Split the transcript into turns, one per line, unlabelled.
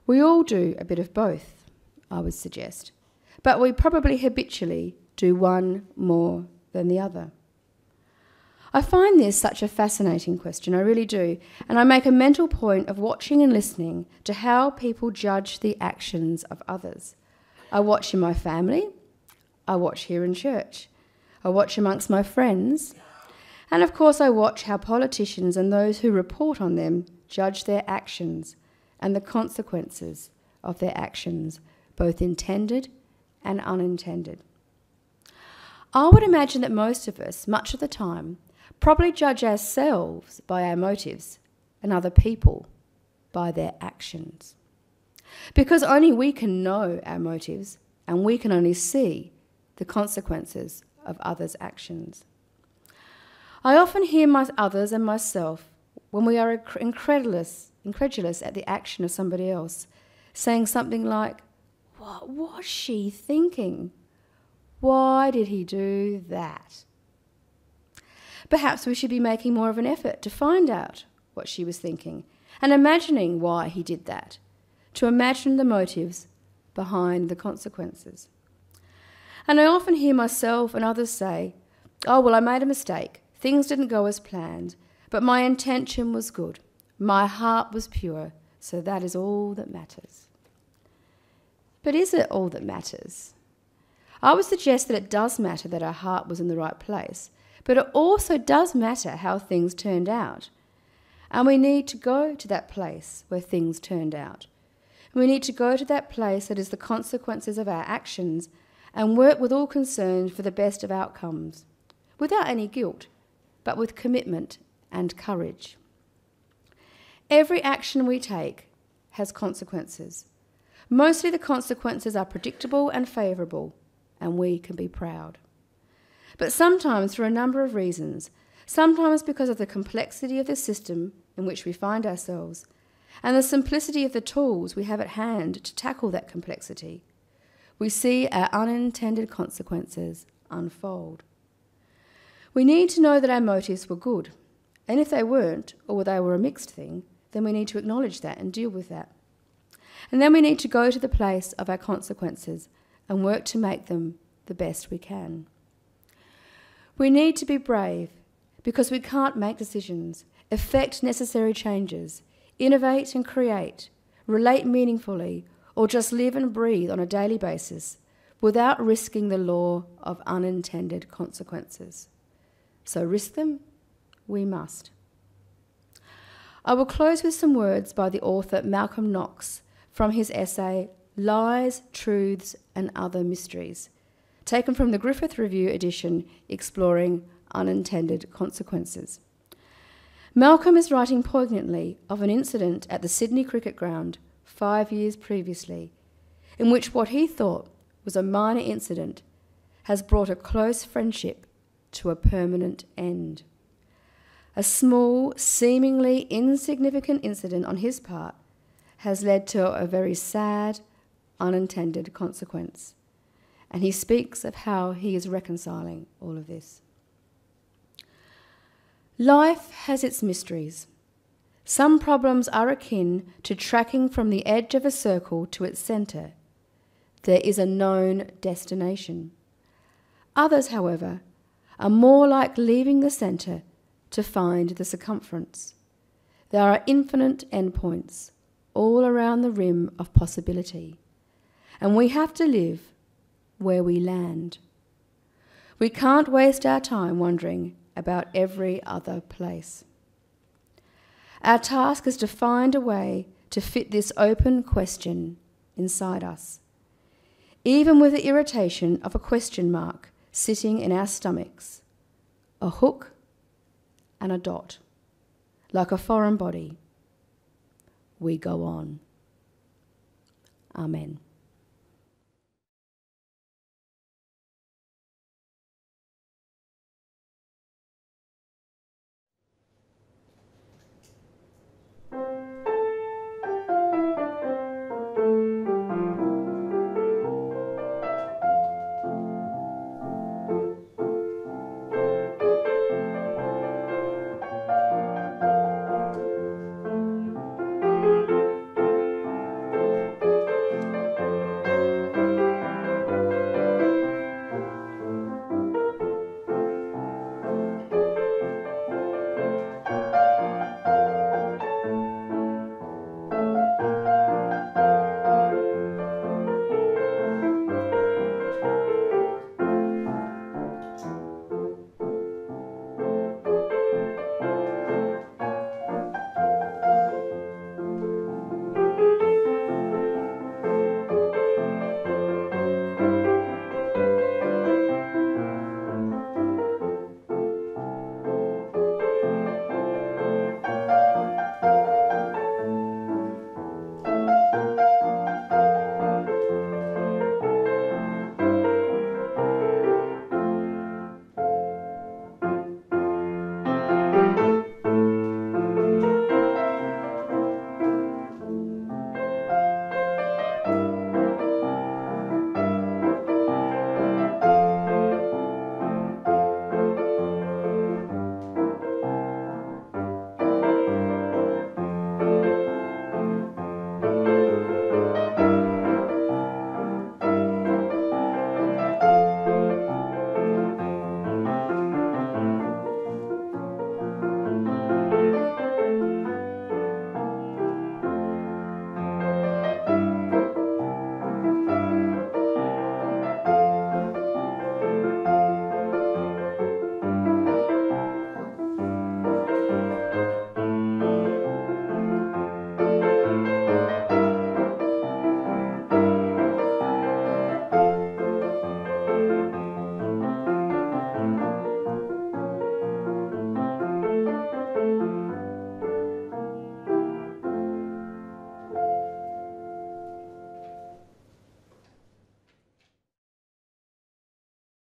We all do a bit of both, I would suggest, but we probably habitually do one more than the other. I find this such a fascinating question, I really do, and I make a mental point of watching and listening to how people judge the actions of others. I watch in my family, I watch here in church, I watch amongst my friends, and of course I watch how politicians and those who report on them judge their actions and the consequences of their actions, both intended and unintended. I would imagine that most of us, much of the time, probably judge ourselves by our motives and other people by their actions. Because only we can know our motives and we can only see the consequences of others' actions. I often hear others and myself, when we are incredulous at the action of somebody else, saying something like, "What was she thinking? Why did he do that?" Perhaps we should be making more of an effort to find out what she was thinking and imagining why he did that, to imagine the motives behind the consequences. And I often hear myself and others say, "Oh, well, I made a mistake. Things didn't go as planned, but my intention was good. My heart was pure, so that is all that matters." But is it all that matters? I would suggest that it does matter that our heart was in the right place, but it also does matter how things turned out. And we need to go to that place where things turned out. We need to go to that place that is the consequences of our actions and work with all concerned for the best of outcomes, without any guilt, but with commitment and courage. Every action we take has consequences. Mostly the consequences are predictable and favourable, and we can be proud. But sometimes for a number of reasons, sometimes because of the complexity of the system in which we find ourselves and the simplicity of the tools we have at hand to tackle that complexity, we see our unintended consequences unfold. We need to know that our motives were good, and if they weren't, or they were a mixed thing, then we need to acknowledge that and deal with that. And then we need to go to the place of our consequences and work to make them the best we can. We need to be brave because we can't make decisions, effect necessary changes, innovate and create, relate meaningfully, or just live and breathe on a daily basis without risking the law of unintended consequences. So risk them, we must. I will close with some words by the author Malcolm Knox from his essay Lies, Truths and Other Mysteries, taken from the Griffith Review edition exploring unintended consequences. Malcolm is writing poignantly of an incident at the Sydney Cricket Ground 5 years previously, in which what he thought was a minor incident has brought a close friendship to a permanent end. A small, seemingly insignificant incident on his part has led to a very sad, unintended consequence. And he speaks of how he is reconciling all of this. Life has its mysteries. Some problems are akin to tracking from the edge of a circle to its centre. There is a known destination. Others, however, are more like leaving the centre to find the circumference. There are infinite endpoints all around the rim of possibility, and we have to live where we land. We can't waste our time wondering about every other place. Our task is to find a way to fit this open question inside us, even with the irritation of a question mark sitting in our stomachs, a hook and a dot, like a foreign body. We go on. Amen.